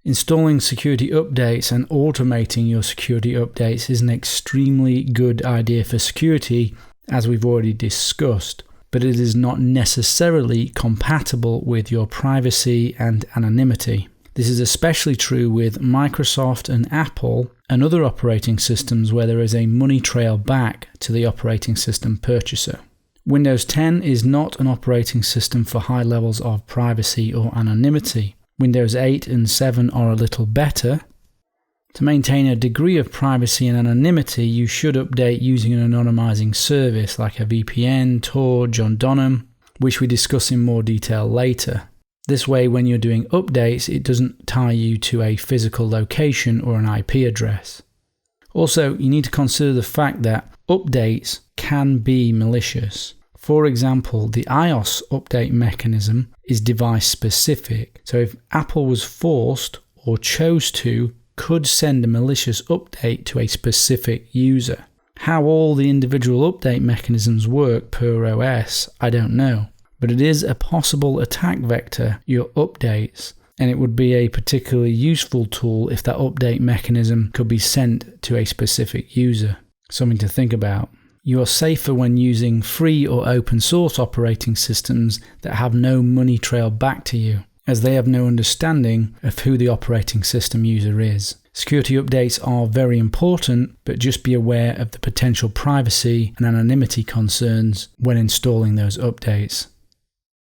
Installing security updates and automating your security updates is an extremely good idea for security, as we've already discussed, but it is not necessarily compatible with your privacy and anonymity. This is especially true with Microsoft and Apple and other operating systems where there is a money trail back to the operating system purchaser. Windows 10 is not an operating system for high levels of privacy or anonymity. Windows 8 and 7 are a little better. To maintain a degree of privacy and anonymity, you should update using an anonymizing service like a VPN, Tor, John Donham, which we discuss in more detail later. This way, when you're doing updates, it doesn't tie you to a physical location or an IP address. Also, you need to consider the fact that updates can be malicious. For example, the iOS update mechanism is device specific. So if Apple was forced or chose to, could send a malicious update to a specific user. How all the individual update mechanisms work per OS, I don't know. But it is a possible attack vector, your updates, and it would be a particularly useful tool if that update mechanism could be sent to a specific user. Something to think about. You are safer when using free or open source operating systems that have no money trail back to you, as they have no understanding of who the operating system user is. Security updates are very important, but just be aware of the potential privacy and anonymity concerns when installing those updates.